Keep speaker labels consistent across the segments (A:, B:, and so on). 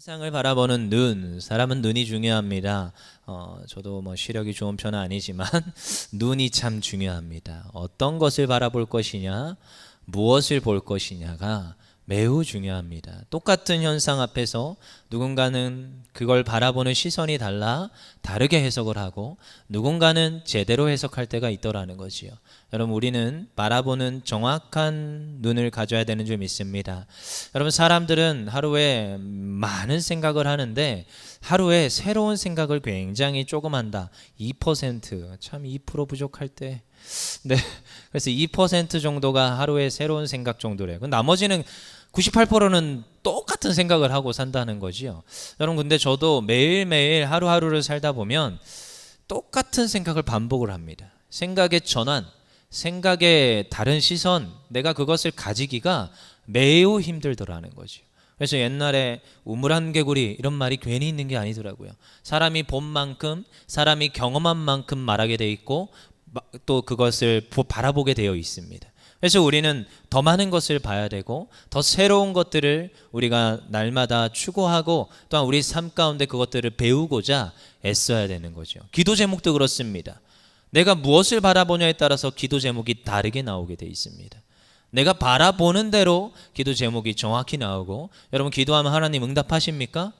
A: 세상을 바라보는 눈, 사람은 눈이 중요합니다. 저도 뭐 시력이 좋은 편은 아니지만 눈이 참 중요합니다. 어떤 것을 바라볼 것이냐, 무엇을 볼 것이냐가 매우 중요합니다. 똑같은 현상 앞에서 누군가는 그걸 바라보는 시선이 달라 다르게 해석을 하고 누군가는 제대로 해석할 때가 있더라는 거지요. 여러분, 우리는 바라보는 정확한 눈을 가져야 되는 줄 믿습니다. 여러분, 사람들은 하루에 많은 생각을 하는데 하루에 새로운 생각을 굉장히 조금 한다. 2%, 참 2% 부족할 때. 네, 그래서 2% 정도가 하루에 새로운 생각 정도래요. 나머지는 98%는 똑같은 생각을 하고 산다는 거지요. 여러분, 근데 저도 매일매일 하루하루를 살다 보면 똑같은 생각을 반복을 합니다. 생각의 전환, 생각의 다른 시선, 내가 그것을 가지기가 매우 힘들더라는 거죠. 그래서 옛날에 우물 한 개구리 이런 말이 괜히 있는 게 아니더라고요. 사람이 본 만큼, 사람이 경험한 만큼 말하게 돼 있고 또 그것을 바라보게 되어 있습니다. 그래서 우리는 더 많은 것을 봐야 되고 더 새로운 것들을 우리가 날마다 추구하고 또한 우리 삶 가운데 그것들을 배우고자 애써야 되는 거죠. 기도 제목도 그렇습니다. 내가 무엇을 바라보냐에 따라서 기도 제목이 다르게 나오게 돼 있습니다. 내가 바라보는 대로 기도 제목이 정확히 나오고, 여러분, 기도하면 하나님 응답하십니까?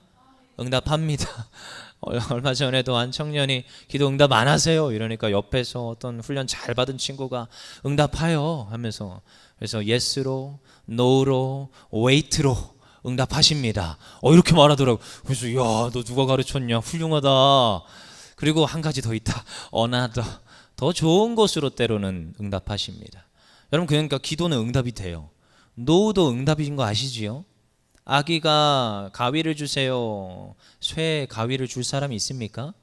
A: 응답합니다. 얼마 전에도 한 청년이 기도 응답 안 하세요 이러니까 옆에서 어떤 훈련 잘 받은 친구가 응답하여 하면서, 그래서 yes로, no로, wait로 응답하십니다. 이렇게 말하더라고. 그래서 야, 너 누가 가르쳤냐, 훌륭하다. 그리고 한 가지 더 있다. another, 더 좋은 것으로 때로는 응답하십니다. 여러분, 그러니까 기도는 응답이 돼요. no도 응답인 거 아시지요? 아기가 가위를 주세요. 쇠 가위를 줄 사람이 있습니까?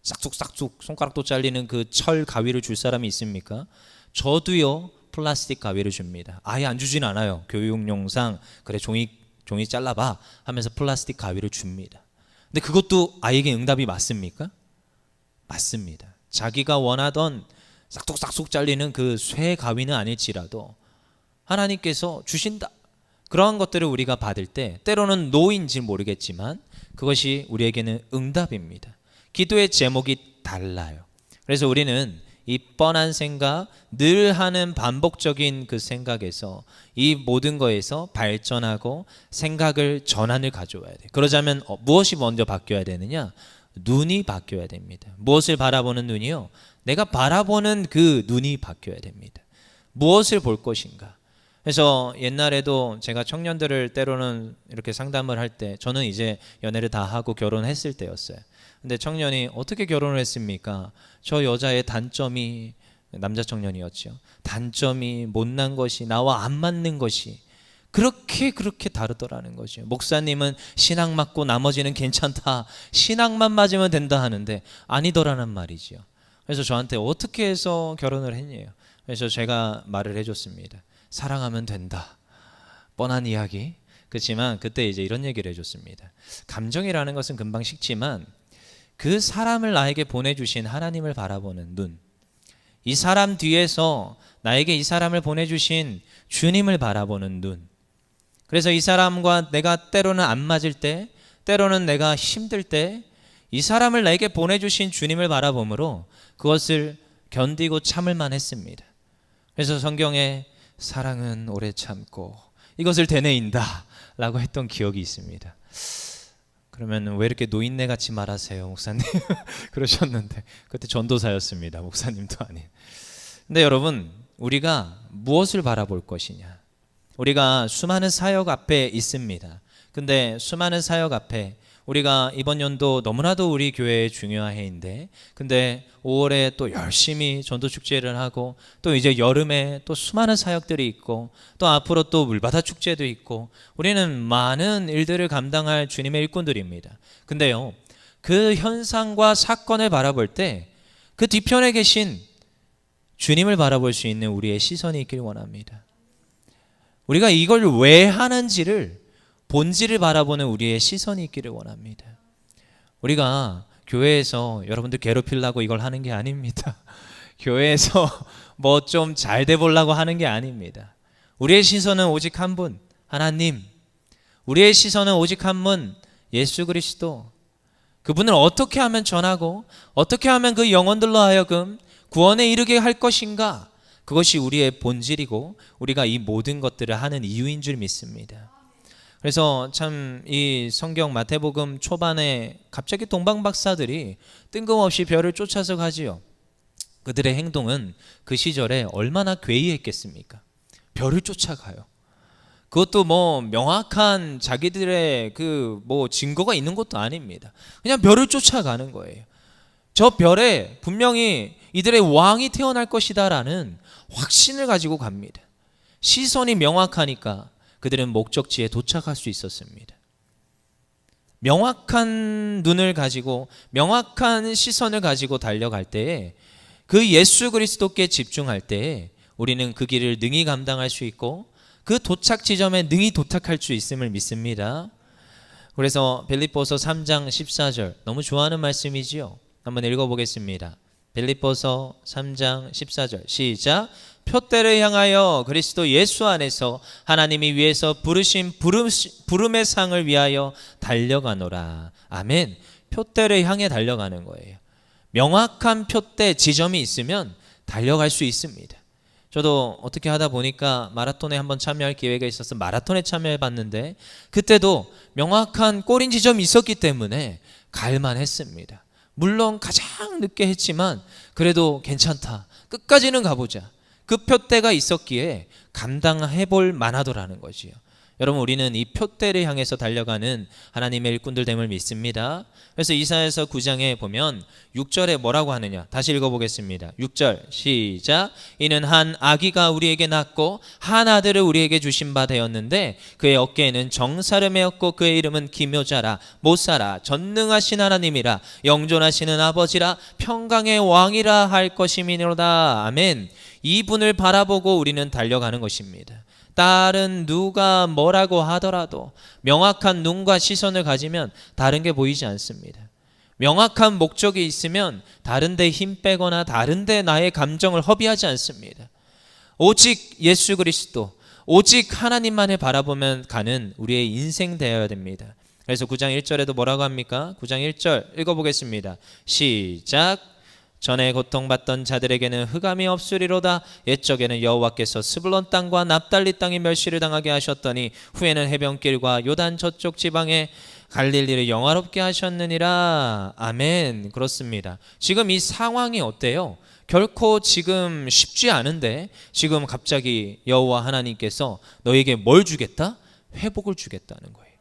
A: 싹둑싹둑 손가락도 잘리는 그 철 가위를 줄 사람이 있습니까? 저도요, 플라스틱 가위를 줍니다. 아예 안 주진 않아요. 교육용상 그래 종이 잘라봐 하면서 플라스틱 가위를 줍니다. 근데 그것도 아이에게 응답이 맞습니까? 맞습니다. 자기가 원하던 싹둑싹둑 잘리는 그 쇠 가위는 아닐지라도 하나님께서 주신다. 그러한 것들을 우리가 받을 때 때로는 노인지 모르겠지만 그것이 우리에게는 응답입니다. 기도의 제목이 달라요. 그래서 우리는 이 뻔한 생각, 늘 하는 반복적인 그 생각에서 이 모든 거에서 발전하고 생각을 전환을 가져와야 돼요. 그러자면 무엇이 먼저 바뀌어야 되느냐? 눈이 바뀌어야 됩니다. 무엇을 바라보는 눈이요? 내가 바라보는 그 눈이 바뀌어야 됩니다. 무엇을 볼 것인가? 그래서 옛날에도 제가 청년들을 때로는 이렇게 상담을 할 때, 저는 이제 연애를 다 하고 결혼했을 때였어요. 근데 청년이 어떻게 결혼을 했습니까? 저 여자의 단점이, 남자 청년이었죠. 단점이, 못난 것이, 나와 안 맞는 것이 그렇게 다르더라는 거죠. 목사님은 신앙 맞고 나머지는 괜찮다, 신앙만 맞으면 된다 하는데 아니더라는 말이죠. 그래서 저한테 어떻게 해서 결혼을 했냐요. 그래서 제가 말을 해줬습니다. 사랑하면 된다. 뻔한 이야기. 그렇지만 그때 이제 이런 얘기를 해줬습니다. 감정이라는 것은 금방 식지만 그 사람을 나에게 보내주신 하나님을 바라보는 눈, 이 사람 뒤에서 나에게 이 사람을 보내주신 주님을 바라보는 눈, 그래서 이 사람과 내가 때로는 안 맞을 때, 때로는 내가 힘들 때 이 사람을 나에게 보내주신 주님을 바라보므로 그것을 견디고 참을만 했습니다. 그래서 성경에 사랑은 오래 참고 이것을 되뇌인다 라고 했던 기억이 있습니다. 그러면 왜 이렇게 노인네 같이 말하세요, 목사님? 그러셨는데 그때 전도사였습니다. 목사님도 아닌. 근데 여러분, 우리가 무엇을 바라볼 것이냐? 우리가 수많은 사역 앞에 있습니다. 근데 수많은 사역 앞에 우리가 이번 연도 너무나도 우리 교회의 중요한 해인데, 근데 5월에 또 열심히 전도축제를 하고 또 이제 여름에 또 수많은 사역들이 있고 또 앞으로 또 물바다 축제도 있고 우리는 많은 일들을 감당할 주님의 일꾼들입니다. 근데요, 그 현상과 사건을 바라볼 때 그 뒤편에 계신 주님을 바라볼 수 있는 우리의 시선이 있길 원합니다. 우리가 이걸 왜 하는지를, 본질을 바라보는 우리의 시선이 있기를 원합니다. 우리가 교회에서 여러분들 괴롭히려고 이걸 하는 게 아닙니다. 교회에서 뭐 좀 잘 돼 보려고 하는 게 아닙니다. 우리의 시선은 오직 한 분, 하나님. 우리의 시선은 오직 한 분, 예수 그리스도, 그분을 어떻게 하면 전하고 어떻게 하면 그 영혼들로 하여금 구원에 이르게 할 것인가, 그것이 우리의 본질이고 우리가 이 모든 것들을 하는 이유인 줄 믿습니다. 그래서 참 이 성경 마태복음 초반에 갑자기 동방 박사들이 뜬금없이 별을 쫓아서 가지요. 그들의 행동은 그 시절에 얼마나 괴이했겠습니까? 별을 쫓아가요. 그것도 뭐 명확한 자기들의 그 뭐 증거가 있는 것도 아닙니다. 그냥 별을 쫓아가는 거예요. 저 별에 분명히 이들의 왕이 태어날 것이다라는 확신을 가지고 갑니다. 시선이 명확하니까 그들은 목적지에 도착할 수 있었습니다. 명확한 눈을 가지고 명확한 시선을 가지고 달려갈 때에, 그 예수 그리스도께 집중할 때에 우리는 그 길을 능히 감당할 수 있고 그 도착 지점에 능히 도착할 수 있음을 믿습니다. 그래서 빌립보서 3장 14절 너무 좋아하는 말씀이지요. 한번 읽어보겠습니다. 빌립보서 3장 14절 시작. 표대를 향하여 그리스도 예수 안에서 하나님이 위에서 부르신 부름의 상을 위하여 달려가노라. 아멘. 표대를 향해 달려가는 거예요. 명확한 표대 지점이 있으면 달려갈 수 있습니다. 저도 어떻게 하다 보니까 마라톤에 한번 참여할 기회가 있어서 마라톤에 참여해 봤는데, 그때도 명확한 꼬린 지점이 있었기 때문에 갈만 했습니다. 물론 가장 늦게 했지만 그래도 괜찮다, 끝까지는 가보자, 그 표대가 있었기에 감당해 볼 만하더라는 거지요. 여러분, 우리는 이 표대를 향해서 달려가는 하나님의 일꾼들 됨을 믿습니다. 그래서 이사야서 9장에 보면 6절에 뭐라고 하느냐, 다시 읽어보겠습니다. 6절 시작. 이는 한 아기가 우리에게 낳고 한 아들을 우리에게 주신 바 되었는데 그의 어깨에는 정사를 메었고 그의 이름은 기묘자라, 못사라, 전능하신 하나님이라, 영존하시는 아버지라, 평강의 왕이라 할 것이미로다. 아멘. 이분을 바라보고 우리는 달려가는 것입니다. 다른 누가 뭐라고 하더라도 명확한 눈과 시선을 가지면 다른 게 보이지 않습니다. 명확한 목적이 있으면 다른 데 힘 빼거나 다른 데 나의 감정을 허비하지 않습니다. 오직 예수 그리스도, 오직 하나님만을 바라보면 가는 우리의 인생 되어야 됩니다. 그래서 9장 1절에도 뭐라고 합니까? 9장 1절 읽어보겠습니다. 시작. 전에 고통받던 자들에게는 흑암이 없으리로다. 옛적에는 여호와께서 스불론 땅과 납달리 땅이 멸시를 당하게 하셨더니 후에는 해변길과 요단 저쪽 지방에 갈릴리를 영화롭게 하셨느니라. 아멘. 그렇습니다. 지금 이 상황이 어때요? 결코 지금 쉽지 않은데 지금 갑자기 여호와 하나님께서 너에게 뭘 주겠다? 회복을 주겠다는 거예요.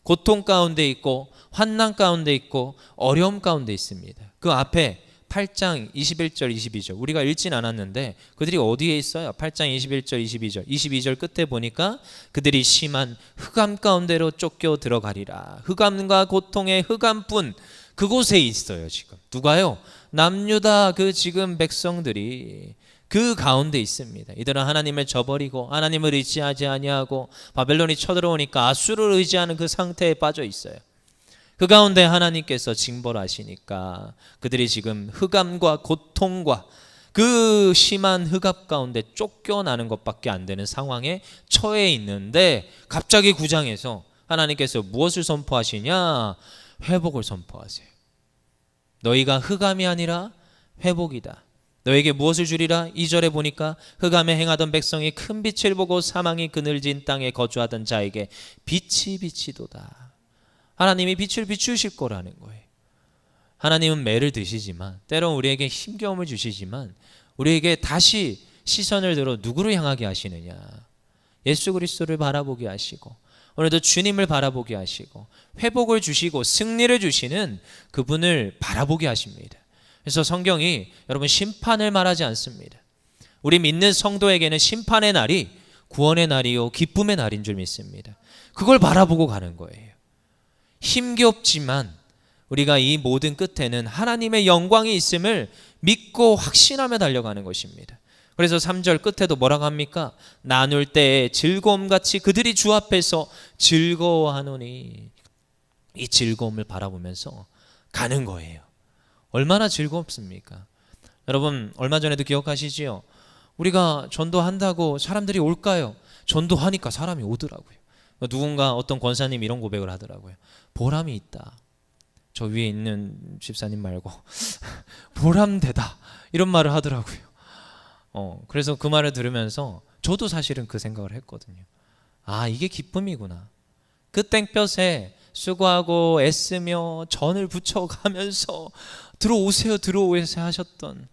A: 고통 가운데 있고 환난 가운데 있고 어려움 가운데 있습니다. 그 앞에 8장 21절 22절 우리가 읽진 않았는데 그들이 어디에 있어요? 8장 21절 22절 끝에 보니까 그들이 심한 흑암 가운데로 쫓겨 들어가리라. 흑암과 고통의 흑암뿐 그곳에 있어요. 지금 누가요? 남유다 그 지금 백성들이 그 가운데 있습니다. 이들은 하나님을 저버리고 하나님을 의지하지 아니하고 바벨론이 쳐들어오니까 아수르를 의지하는 그 상태에 빠져 있어요. 그 가운데 하나님께서 징벌하시니까 그들이 지금 흑암과 고통과 그 심한 흑암 가운데 쫓겨나는 것밖에 안 되는 상황에 처해 있는데 갑자기 9장에서 하나님께서 무엇을 선포하시냐? 회복을 선포하세요. 너희가 흑암이 아니라 회복이다. 너에게 무엇을 주리라? 2절에 보니까 흑암에 행하던 백성이 큰 빛을 보고 사망이 그늘진 땅에 거주하던 자에게 빛이 비치도다. 하나님이 빛을 비추실 거라는 거예요. 하나님은 매를 드시지만 때론 우리에게 힘겨움을 주시지만 우리에게 다시 시선을 들어 누구를 향하게 하시느냐? 예수 그리스도를 바라보게 하시고 오늘도 주님을 바라보게 하시고 회복을 주시고 승리를 주시는 그분을 바라보게 하십니다. 그래서 성경이 여러분 심판을 말하지 않습니다. 우리 믿는 성도에게는 심판의 날이 구원의 날이요 기쁨의 날인 줄 믿습니다. 그걸 바라보고 가는 거예요. 힘겹지만 우리가 이 모든 끝에는 하나님의 영광이 있음을 믿고 확신하며 달려가는 것입니다. 그래서 3절 끝에도 뭐라고 합니까? 나눌 때에 즐거움같이 그들이 주 앞에서 즐거워하노니. 이 즐거움을 바라보면서 가는 거예요. 얼마나 즐겁습니까? 여러분 얼마 전에도 기억하시지요? 우리가 전도한다고 사람들이 올까요? 전도하니까 사람이 오더라고요. 누군가 어떤 권사님 이런 고백을 하더라고요. 보람이 있다. 저 위에 있는 집사님 말고 보람되다 이런 말을 하더라고요. 그래서 그 말을 들으면서 저도 사실은 그 생각을 했거든요. 아, 이게 기쁨이구나. 그 땡볕에 수고하고 애쓰며 전을 붙여가면서 들어오세요 들어오세요 하셨던,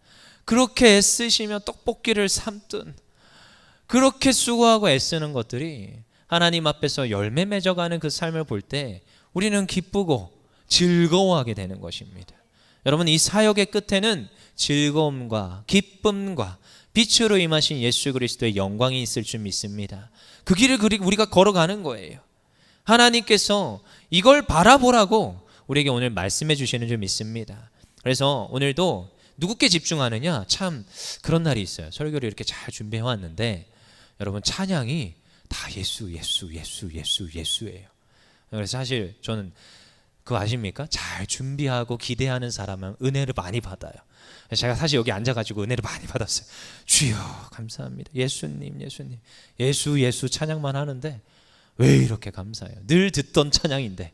A: 그렇게 애쓰시며 떡볶이를 삶던, 그렇게 수고하고 애쓰는 것들이 하나님 앞에서 열매 맺어가는 그 삶을 볼 때 우리는 기쁘고 즐거워하게 되는 것입니다. 여러분, 이 사역의 끝에는 즐거움과 기쁨과 빛으로 임하신 예수 그리스도의 영광이 있을 줄 믿습니다. 그 길을 우리가 걸어가는 거예요. 하나님께서 이걸 바라보라고 우리에게 오늘 말씀해 주시는 줄 믿습니다. 그래서 오늘도 누구께 집중하느냐, 참 그런 날이 있어요. 설교를 이렇게 잘 준비해 왔는데 여러분, 찬양이 다 예수 예수 예수 예수 예수예요. 그래서 사실 저는 그거 아십니까? 잘 준비하고 기대하는 사람은 은혜를 많이 받아요. 제가 사실 여기 앉아가지고 은혜를 많이 받았어요. 주여 감사합니다. 예수님 예수님 예수 예수 찬양만 하는데 왜 이렇게 감사해요? 늘 듣던 찬양인데.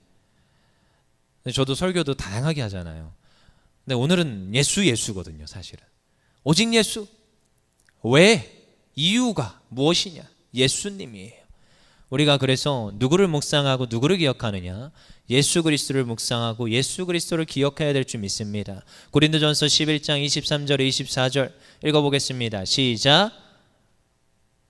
A: 저도 설교도 다양하게 하잖아요. 근데 오늘은 예수 예수거든요. 사실은 오직 예수. 왜? 이유가 무엇이냐? 예수님이에요. 우리가 그래서 누구를 묵상하고 누구를 기억하느냐? 예수 그리스도를 묵상하고 예수 그리스도를 기억해야 될 줄 믿습니다. 고린도전서 11장 23절 24절 읽어보겠습니다. 시작.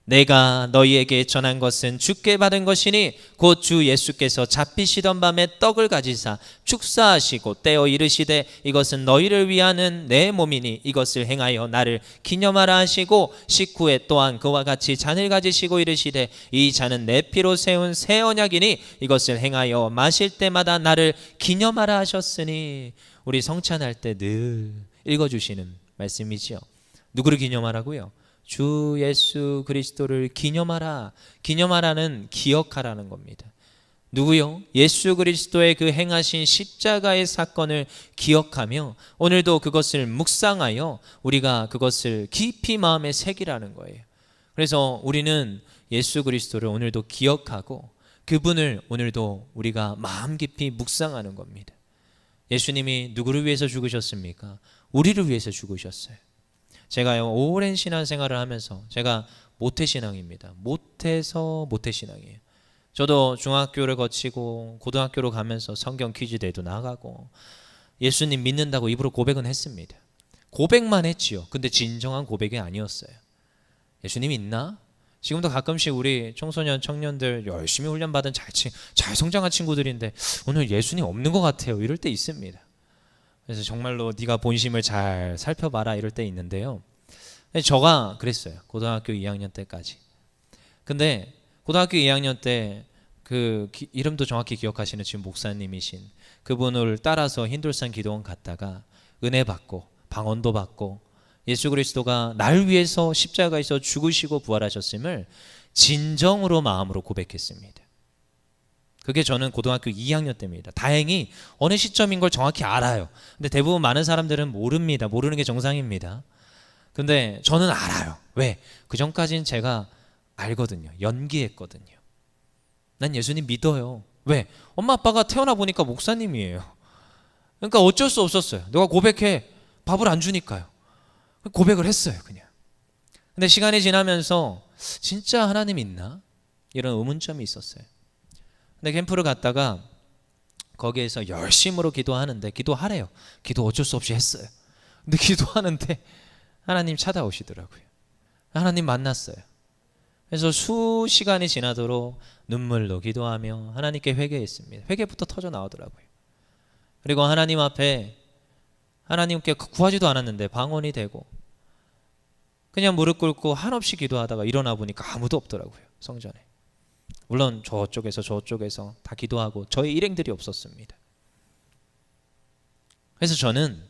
A: 내가 너희에게 전한 것은 주께 받은 것이니 곧 주 예수께서 잡히시던 밤에 떡을 가지사 축사하시고 떼어 이르시되 이것은 너희를 위하는 내 몸이니 이것을 행하여 나를 기념하라 하시고 식후에 또한 그와 같이 잔을 가지시고 이르시되 이 잔은 내 피로 세운 새 언약이니 이것을 행하여 마실 때마다 나를 기념하라 하셨으니. 우리 성찬할 때 늘 읽어주시는 말씀이지요. 누구를 기념하라고요? 주 예수 그리스도를 기념하라. 기념하라는 기억하라는 겁니다. 누구요? 예수 그리스도의 그 행하신 십자가의 사건을 기억하며 오늘도 그것을 묵상하여 우리가 그것을 깊이 마음에 새기라는 거예요. 그래서 우리는 예수 그리스도를 오늘도 기억하고 그분을 오늘도 우리가 마음 깊이 묵상하는 겁니다. 예수님이 누구를 위해서 죽으셨습니까? 우리를 위해서 죽으셨어요. 제가요, 오랜 신앙생활을 하면서 제가 모태신앙입니다. 모태에서 모태신앙이에요. 저도 중학교를 거치고 고등학교로 가면서 성경 퀴즈대회도 나가고 예수님 믿는다고 입으로 고백은 했습니다. 고백만 했지요. 근데 진정한 고백이 아니었어요. 예수님 있나? 지금도 가끔씩 우리 청소년 청년들 열심히 훈련받은 잘 성장한 친구들인데 오늘 예수님 없는 것 같아요. 이럴 때 있습니다. 그래서 정말로 네가 본심을 잘 살펴봐라 이럴 때 있는데요. 저가 그랬어요. 고등학교 2학년 때까지. 근데 고등학교 2학년 때 그 이름도 정확히 기억하시는 지금 목사님이신 그분을 따라서 흰돌산 기도원 갔다가 은혜 받고 방언도 받고 예수 그리스도가 날 위해서 십자가에서 죽으시고 부활하셨음을 진정으로 마음으로 고백했습니다. 그게 저는 고등학교 2학년 때입니다. 다행히 어느 시점인 걸 정확히 알아요. 근데 대부분 많은 사람들은 모릅니다. 모르는 게 정상입니다. 근데 저는 알아요. 왜? 그 전까지는 제가 알거든요. 연기했거든요. 난 예수님 믿어요. 왜? 엄마 아빠가 태어나 보니까 목사님이에요. 그러니까 어쩔 수 없었어요. 너가 고백해. 밥을 안 주니까요. 고백을 했어요. 그냥. 근데 시간이 지나면서 진짜 하나님 있나? 이런 의문점이 있었어요. 근데 캠프를 갔다가 거기에서 열심으로 기도하는데 기도하래요. 기도 어쩔 수 없이 했어요. 근데 기도하는데 하나님 찾아오시더라고요. 하나님 만났어요. 그래서 수시간이 지나도록 눈물로 기도하며 하나님께 회개했습니다. 회개부터 터져 나오더라고요. 그리고 하나님 앞에 하나님께 구하지도 않았는데 방언이 되고 그냥 무릎 꿇고 한없이 기도하다가 일어나 보니까 아무도 없더라고요. 성전에. 물론 저쪽에서 다 기도하고 저희 일행들이 없었습니다. 그래서 저는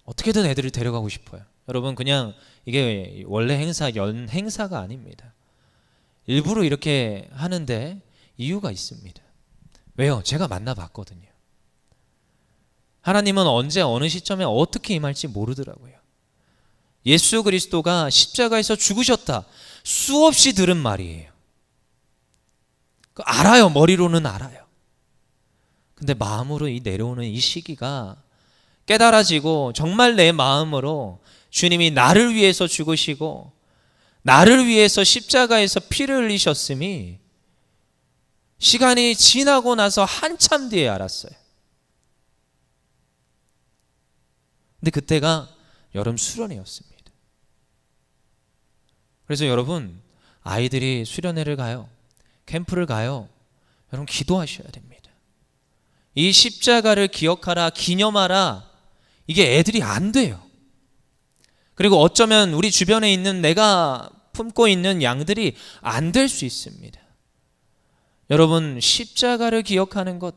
A: 어떻게든 애들을 데려가고 싶어요. 여러분, 그냥 이게 원래 연 행사가 아닙니다. 일부러 이렇게 하는데 이유가 있습니다. 왜요? 제가 만나봤거든요. 하나님은 언제 어느 시점에 어떻게 임할지 모르더라고요. 예수 그리스도가 십자가에서 죽으셨다. 수없이 들은 말이에요. 알아요. 머리로는 알아요. 근데 마음으로 이 내려오는 이 시기가 깨달아지고 정말 내 마음으로 주님이 나를 위해서 죽으시고 나를 위해서 십자가에서 피를 흘리셨음이 시간이 지나고 나서 한참 뒤에 알았어요. 근데 그때가 여름 수련회였습니다. 그래서 여러분, 아이들이 수련회를 가요. 캠프를 가요. 여러분 기도하셔야 됩니다. 이 십자가를 기억하라, 기념하라, 이게 애들이 안 돼요. 그리고 어쩌면 우리 주변에 있는 내가 품고 있는 양들이 안 될 수 있습니다. 여러분, 십자가를 기억하는 것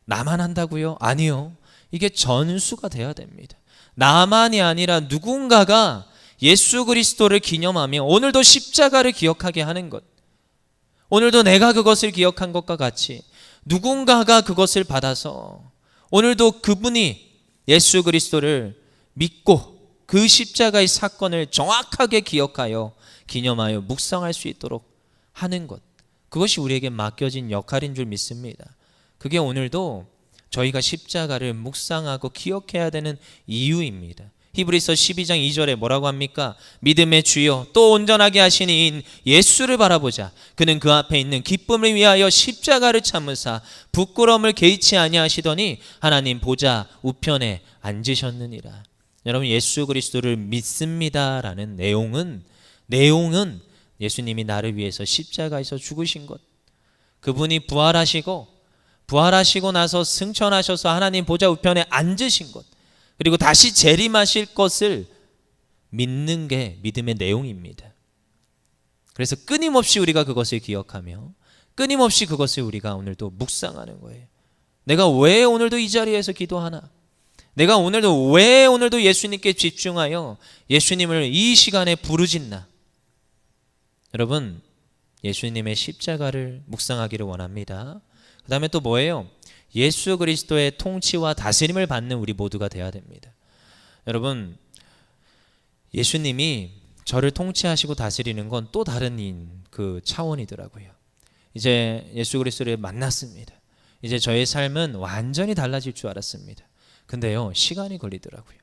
A: 나만 한다고요? 아니요. 이게 전수가 돼야 됩니다. 나만이 아니라 누군가가 예수 그리스도를 기념하며 오늘도 십자가를 기억하게 하는 것, 오늘도 내가 그것을 기억한 것과 같이 누군가가 그것을 받아서 오늘도 그분이 예수 그리스도를 믿고 그 십자가의 사건을 정확하게 기억하여 기념하여 묵상할 수 있도록 하는 것, 그것이 우리에게 맡겨진 역할인 줄 믿습니다. 그게 오늘도 저희가 십자가를 묵상하고 기억해야 되는 이유입니다. 히브리서 12장 2절에 뭐라고 합니까? 믿음의 주여 또 온전하게 하신 이인 예수를 바라보자. 그는 그 앞에 있는 기쁨을 위하여 십자가를 참으사 부끄러움을 개의치 아니하시더니 하나님 보좌 우편에 앉으셨느니라. 여러분, 예수 그리스도를 믿습니다라는 내용은 예수님이 나를 위해서 십자가에서 죽으신 것, 그분이 부활하시고 나서 승천하셔서 하나님 보좌 우편에 앉으신 것, 그리고 다시 재림하실 것을 믿는 게 믿음의 내용입니다. 그래서 끊임없이 우리가 그것을 기억하며 끊임없이 그것을 우리가 오늘도 묵상하는 거예요. 내가 왜 오늘도 이 자리에서 기도하나? 내가 왜 오늘도 예수님께 집중하여 예수님을 이 시간에 부르짖나? 여러분, 예수님의 십자가를 묵상하기를 원합니다. 그 다음에 또 뭐예요? 예수 그리스도의 통치와 다스림을 받는 우리 모두가 되어야 됩니다. 여러분, 예수님이 저를 통치하시고 다스리는 건 또 다른 그 차원이더라고요. 이제 예수 그리스도를 만났습니다. 이제 저의 삶은 완전히 달라질 줄 알았습니다. 근데요, 시간이 걸리더라고요.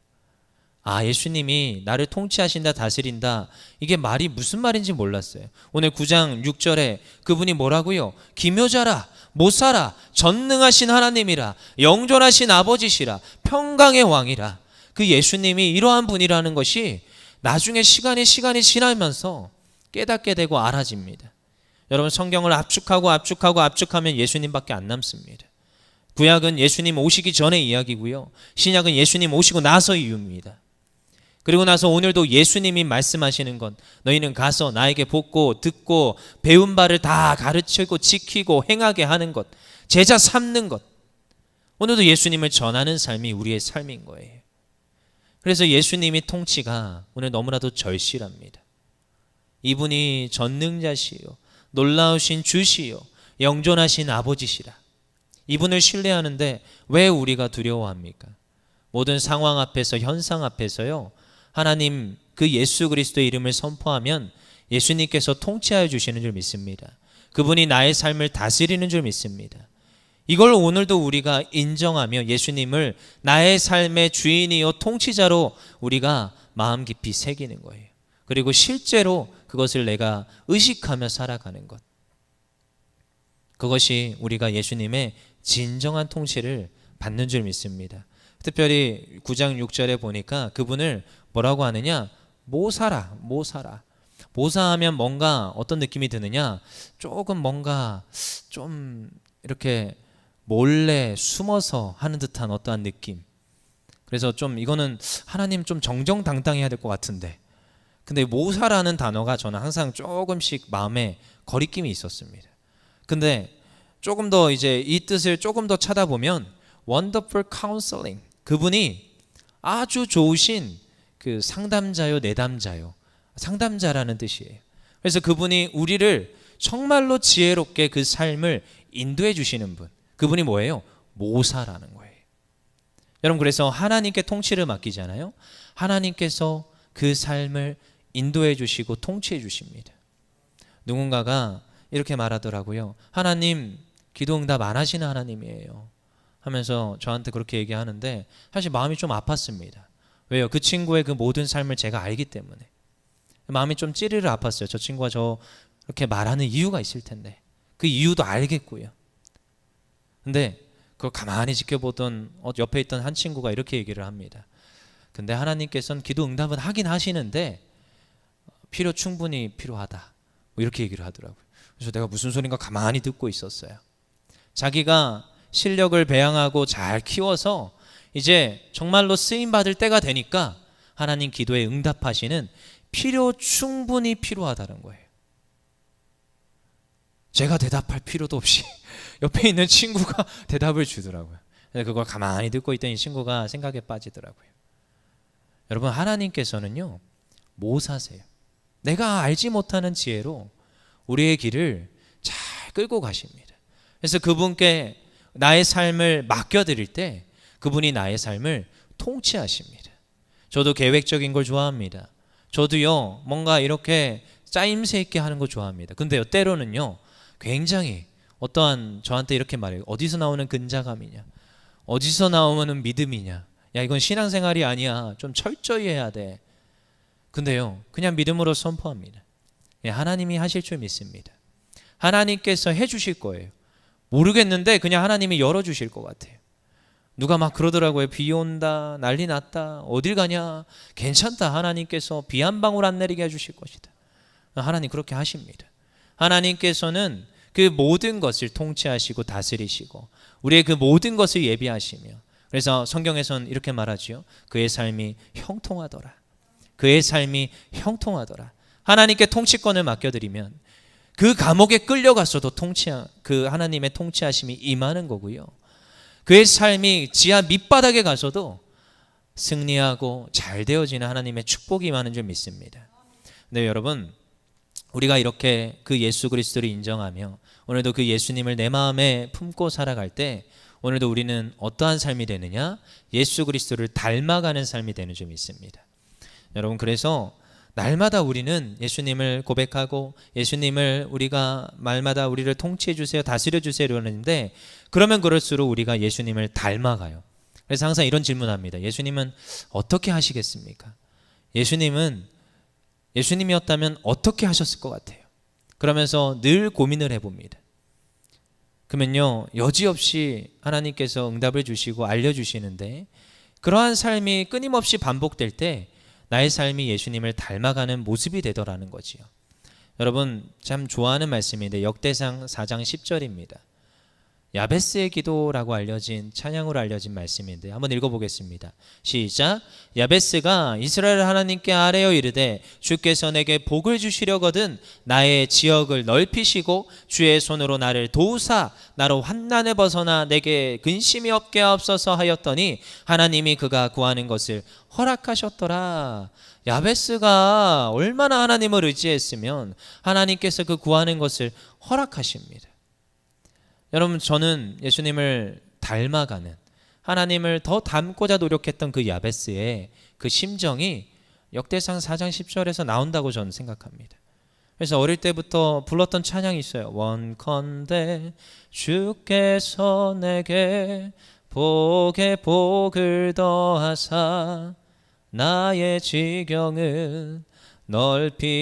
A: 예수님이 나를 통치하신다, 다스린다, 이게 말이 무슨 말인지 몰랐어요. 오늘 9장 6절에 그분이 뭐라고요? 기묘자라, 모사라, 전능하신 하나님이라, 영존하신 아버지시라, 평강의 왕이라. 그 예수님이 이러한 분이라는 것이 나중에 시간이 지나면서 깨닫게 되고 알아집니다. 여러분, 성경을 압축하면 예수님밖에 안 남습니다. 구약은 예수님 오시기 전의 이야기고요, 신약은 예수님 오시고 나서 이유입니다. 그리고 나서 오늘도 예수님이 말씀하시는 건 너희는 가서 나에게 보고 듣고 배운 바를 다 가르치고 지키고 행하게 하는 것, 제자 삼는 것, 오늘도 예수님을 전하는 삶이 우리의 삶인 거예요. 그래서 예수님의 통치가 오늘 너무나도 절실합니다. 이분이 전능자시요 놀라우신 주시요 영존하신 아버지시라. 이분을 신뢰하는데 왜 우리가 두려워합니까? 모든 상황 앞에서, 현상 앞에서요, 하나님 그 예수 그리스도의 이름을 선포하면 예수님께서 통치하여 주시는 줄 믿습니다. 그분이 나의 삶을 다스리는 줄 믿습니다. 이걸 오늘도 우리가 인정하며 예수님을 나의 삶의 주인이요 통치자로 우리가 마음 깊이 새기는 거예요. 그리고 실제로 그것을 내가 의식하며 살아가는 것, 그것이 우리가 예수님의 진정한 통치를 받는 줄 믿습니다. 특별히 9장 6절에 보니까 그분을 뭐라고 하느냐? 모사라. 모사하면 뭔가 어떤 느낌이 드느냐? 조금 뭔가 좀 이렇게 몰래 숨어서 하는 듯한 어떠한 느낌. 그래서 좀 이거는 하나님 좀 정정당당해야 될 것 같은데, 근데 모사라는 단어가 저는 항상 조금씩 마음에 거리낌이 있었습니다. 근데 조금 더 이제 이 뜻을 조금 더 찾아보면 Wonderful Counseling, 그분이 아주 좋으신 그 상담자요, 내담자요, 상담자라는 뜻이에요. 그래서 그분이 우리를 정말로 지혜롭게 그 삶을 인도해 주시는 분, 그분이 뭐예요? 모사라는 거예요. 여러분, 그래서 하나님께 통치를 맡기잖아요. 하나님께서 그 삶을 인도해 주시고 통치해 주십니다. 누군가가 이렇게 말하더라고요. 하나님 기도 응답 안 하시는 하나님이에요 하면서 저한테 그렇게 얘기하는데 사실 마음이 좀 아팠습니다. 왜요? 그 친구의 그 모든 삶을 제가 알기 때문에 마음이 좀 찌르르 아팠어요. 저 친구가 저렇게 말하는 이유가 있을 텐데 그 이유도 알겠고요. 근데 그걸 가만히 지켜보던 옆에 있던 한 친구가 이렇게 얘기를 합니다. 근데 하나님께서는 기도 응답은 하긴 하시는데 필요 충분히 필요하다 뭐 이렇게 얘기를 하더라고요. 그래서 내가 무슨 소린가 가만히 듣고 있었어요. 자기가 실력을 배양하고 잘 키워서 이제 정말로 쓰임받을 때가 되니까 하나님 기도에 응답하시는 필요 충분히 필요하다는 거예요. 제가 대답할 필요도 없이 옆에 있는 친구가 대답을 주더라고요. 그걸 가만히 듣고 있던 이 친구가 생각에 빠지더라고요. 여러분, 하나님께서는요 뭐 사세요? 내가 알지 못하는 지혜로 우리의 길을 잘 끌고 가십니다. 그래서 그분께 나의 삶을 맡겨드릴 때 그분이 나의 삶을 통치하십니다. 저도 계획적인 걸 좋아합니다. 저도요 뭔가 이렇게 짜임새 있게 하는 거 좋아합니다. 근데요 때로는요 굉장히 어떠한 저한테 이렇게 말해요. 어디서 나오는 근자감이냐, 어디서 나오는 믿음이냐, 야 이건 신앙생활이 아니야, 좀 철저히 해야 돼. 근데요 그냥 믿음으로 선포합니다. 예, 하나님이 하실 줄 믿습니다. 하나님께서 해주실 거예요. 모르겠는데 그냥 하나님이 열어주실 것 같아요. 누가 막 그러더라고요. 비 온다, 난리 났다, 어딜 가냐, 괜찮다, 하나님께서 비 한 방울 안 내리게 해주실 것이다. 하나님 그렇게 하십니다. 하나님께서는 그 모든 것을 통치하시고 다스리시고 우리의 그 모든 것을 예비하시며, 그래서 성경에서는 이렇게 말하지요. 그의 삶이 형통하더라. 그의 삶이 형통하더라. 하나님께 통치권을 맡겨드리면 그 감옥에 끌려갔어도 그 하나님의 통치하심이 임하는 거고요. 그의 삶이 지하 밑바닥에 가서도 승리하고 잘 되어지는 하나님의 축복이 임하는 줄 믿습니다. 네, 여러분, 우리가 이렇게 그 예수 그리스도를 인정하며 오늘도 그 예수님을 내 마음에 품고 살아갈 때 오늘도 우리는 어떠한 삶이 되느냐? 예수 그리스도를 닮아가는 삶이 되는 줄 믿습니다. 여러분, 그래서 날마다 우리는 예수님을 고백하고 예수님을 우리가 말마다 우리를 통치해 주세요, 다스려 주세요 이러는데, 그러면 그럴수록 우리가 예수님을 닮아가요. 그래서 항상 이런 질문합니다. 예수님은 어떻게 하시겠습니까? 예수님이었다면 어떻게 하셨을 것 같아요? 그러면서 늘 고민을 해봅니다. 그러면요 여지없이 하나님께서 응답을 주시고 알려주시는데, 그러한 삶이 끊임없이 반복될 때 나의 삶이 예수님을 닮아가는 모습이 되더라는 거지요. 여러분, 참 좋아하는 말씀인데 역대상 4장 10절입니다. 야베스의 기도라고 알려진, 찬양으로 알려진 말씀인데 한번 읽어보겠습니다. 시작. 야베스가 이스라엘 하나님께 아뢰어 이르되 주께서 내게 복을 주시려거든 나의 지역을 넓히시고 주의 손으로 나를 도우사 나로 환난에 벗어나 내게 근심이 없게 하옵소서 하였더니 하나님이 그가 구하는 것을 허락하셨더라. 야베스가 얼마나 하나님을 의지했으면 하나님께서 그 구하는 것을 허락하십니다. 여러분, 저는 예수님을 닮아가는, 하나님을 더 닮고자 노력했던 그 야베스의 그 심정이 역대상 4장 10절에서 나온다고 저는 생각합니다. 그래서 어릴 때부터 불렀던 찬양이 있어요. 원컨대 주께서 내게 복에 복을 더하사 나의 지경을 넓히시고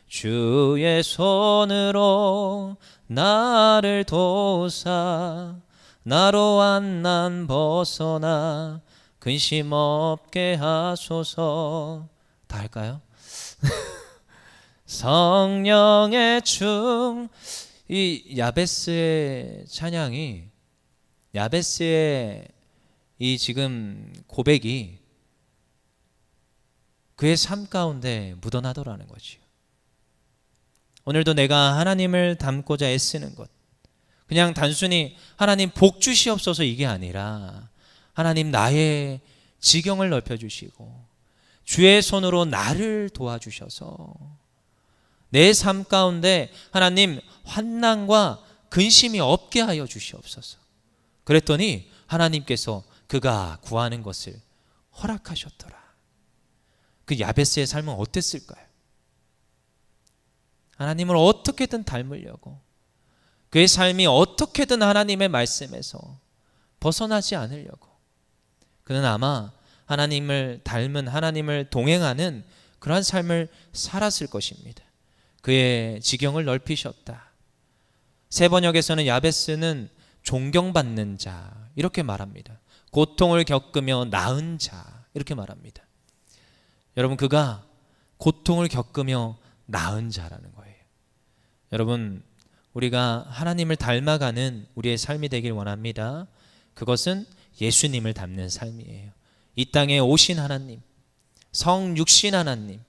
A: 주의 손으로 나를 도우사 나로 환난 벗어나 근심 없게 하소서. 다 할까요? 성령의 이 야베스의 찬양이, 야베스의 이 지금 고백이 그의 삶 가운데 묻어나더라는 거지요. 오늘도 내가 하나님을 닮고자 애쓰는 것, 그냥 단순히 하나님 복 주시옵소서 이게 아니라 하나님 나의 지경을 넓혀주시고 주의 손으로 나를 도와주셔서 내 삶 가운데 하나님 환난과 근심이 없게 하여 주시옵소서. 그랬더니 하나님께서 그가 구하는 것을 허락하셨더라. 그 야베스의 삶은 어땠을까요? 하나님을 어떻게든 닮으려고, 그의 삶이 어떻게든 하나님의 말씀에서 벗어나지 않으려고, 그는 아마 하나님을 닮은, 하나님을 동행하는 그러한 삶을 살았을 것입니다. 그의 지경을 넓히셨다. 세 번역에서는 야베스는 존경받는 자 이렇게 말합니다. 고통을 겪으며 나은 자 이렇게 말합니다. 여러분, 그가 고통을 겪으며 나은 자라는 거예요. 여러분, 우리가 하나님을 닮아가는 우리의 삶이 되길 원합니다. 그것은 예수님을 닮는 삶이에요. 이 땅에 오신 하나님, 성육신 하나님,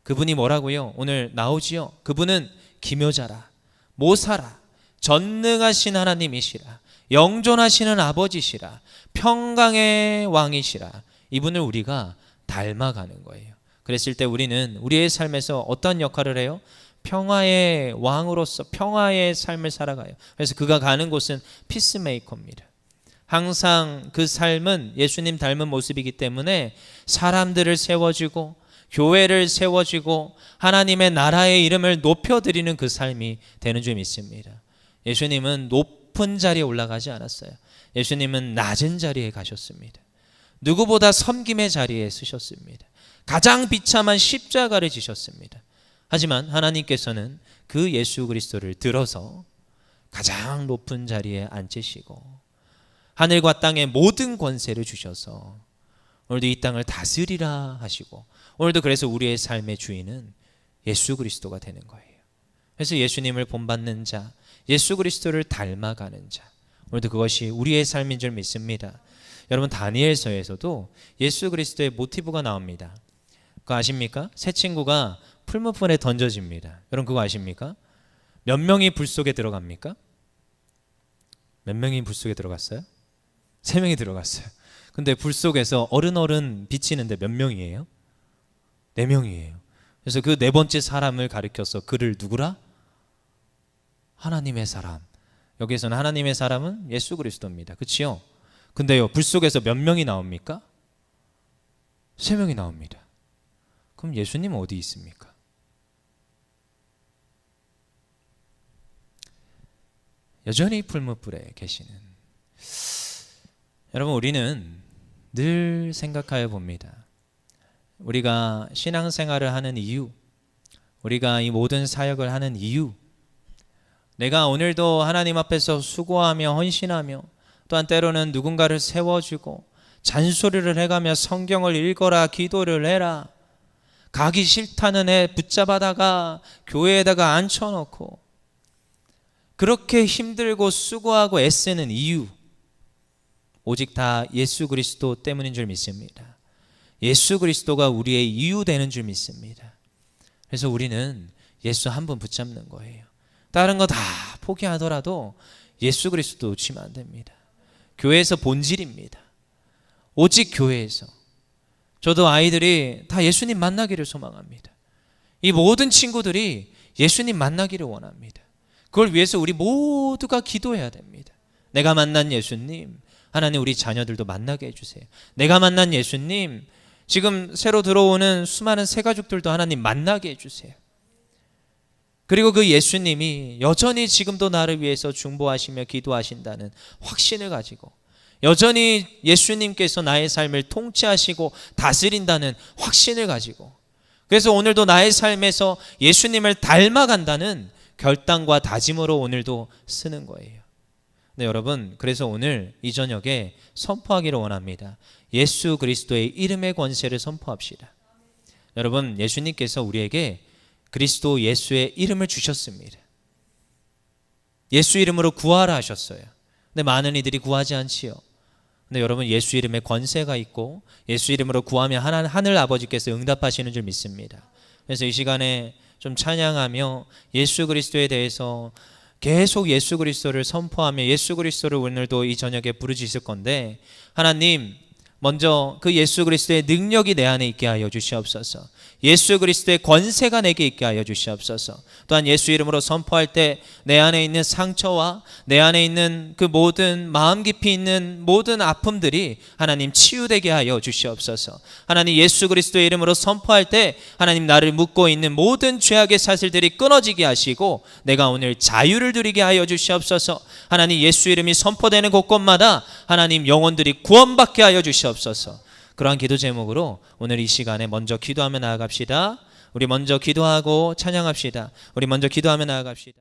A: 그분이 뭐라고요? 오늘 나오지요. 그분은 기묘자라, 모사라, 전능하신 하나님이시라, 영존하시는 아버지시라, 평강의 왕이시라. 이분을 우리가 닮아가는 거예요. 그랬을 때 우리는 우리의 삶에서 어떤 역할을 해요? 평화의 왕으로서 평화의 삶을 살아가요. 그래서 그가 가는 곳은 피스메이커입니다. 항상 그 삶은 예수님 닮은 모습이기 때문에 사람들을 세워주고 교회를 세워주고 하나님의 나라의 이름을 높여드리는 그 삶이 되는 줄 믿습니다. 예수님은 높은 자리에 올라가지 않았어요. 예수님은 낮은 자리에 가셨습니다. 누구보다 섬김의 자리에 쓰셨습니다. 가장 비참한 십자가를 지셨습니다. 하지만 하나님께서는 그 예수 그리스도를 들어서 가장 높은 자리에 앉히시고 하늘과 땅의 모든 권세를 주셔서 오늘도 이 땅을 다스리라 하시고, 오늘도 그래서 우리의 삶의 주인은 예수 그리스도가 되는 거예요. 그래서 예수님을 본받는 자, 예수 그리스도를 닮아가는 자, 오늘도 그것이 우리의 삶인 줄 믿습니다. 여러분, 다니엘서에서도 예수 그리스도의 모티브가 나옵니다. 그거 아십니까? 새 친구가 풀무불에 던져집니다. 여러분, 그거 아십니까? 몇 명이 불 속에 들어갑니까? 몇 명이 불 속에 들어갔어요? 3명이 들어갔어요. 근데 불 속에서 어른 비치는데 몇 명이에요? 4명이에요. 그래서 그 4번째 사람을 가리켜서 그를 누구라? 하나님의 사람. 여기에서는 하나님의 사람은 예수 그리스도입니다. 그렇지요? 근데요, 불 속에서 몇 명이 나옵니까? 3명이 나옵니다. 그럼 예수님은 어디 있습니까? 여전히 풀무불에 계시는. 여러분, 우리는 늘 생각하여 봅니다. 우리가 신앙생활을 하는 이유, 우리가 이 모든 사역을 하는 이유, 내가 오늘도 하나님 앞에서 수고하며 헌신하며 또한 때로는 누군가를 세워주고 잔소리를 해가며 성경을 읽어라, 기도를 해라, 가기 싫다는 애 붙잡아다가 교회에다가 앉혀놓고 그렇게 힘들고 수고하고 애쓰는 이유, 오직 다 예수 그리스도 때문인 줄 믿습니다. 예수 그리스도가 우리의 이유 되는 줄 믿습니다. 그래서 우리는 예수 한 분 붙잡는 거예요. 다른 거 다 포기하더라도 예수 그리스도 놓치면 안 됩니다. 교회에서 본질입니다. 오직 교회에서. 저도 아이들이 다 예수님 만나기를 소망합니다. 이 모든 친구들이 예수님 만나기를 원합니다. 그걸 위해서 우리 모두가 기도해야 됩니다. 내가 만난 예수님, 하나님 우리 자녀들도 만나게 해주세요. 내가 만난 예수님, 지금 새로 들어오는 수많은 새가족들도 하나님 만나게 해주세요. 그리고 그 예수님이 여전히 지금도 나를 위해서 중보하시며 기도하신다는 확신을 가지고, 여전히 예수님께서 나의 삶을 통치하시고 다스린다는 확신을 가지고, 그래서 오늘도 나의 삶에서 예수님을 닮아간다는 결단과 다짐으로 오늘도 쓰는 거예요. 네, 여러분, 그래서 오늘 이 저녁에 선포하기를 원합니다. 예수 그리스도의 이름의 권세를 선포합시다. 여러분, 예수님께서 우리에게 그리스도 예수의 이름을 주셨습니다. 예수 이름으로 구하라 하셨어요. 근데 많은 이들이 구하지 않지요. 근데 여러분, 예수 이름에 권세가 있고 예수 이름으로 구하면 하늘 아버지께서 응답하시는 줄 믿습니다. 그래서 이 시간에 좀 찬양하며 예수 그리스도에 대해서 계속 예수 그리스도를 선포하며 예수 그리스도를 오늘도 이 저녁에 부르짖을 건데, 하나님, 먼저 그 예수 그리스도의 능력이 내 안에 있게 하여 주시옵소서. 예수 그리스도의 권세가 내게 있게 하여 주시옵소서. 또한 예수 이름으로 선포할 때 내 안에 있는 상처와 내 안에 있는 그 모든 마음 깊이 있는 모든 아픔들이 하나님 치유되게 하여 주시옵소서. 하나님 예수 그리스도의 이름으로 선포할 때 하나님 나를 묶고 있는 모든 죄악의 사슬들이 끊어지게 하시고 내가 오늘 자유를 누리게 하여 주시옵소서. 하나님 예수 이름이 선포되는 곳곳마다 하나님 영혼들이 구원받게 하여 주시옵소서. 그러한 기도 제목으로 오늘 이 시간에 먼저 기도하며 나아갑시다. 우리 먼저 기도하고 찬양합시다. 우리 먼저 기도하며 나아갑시다.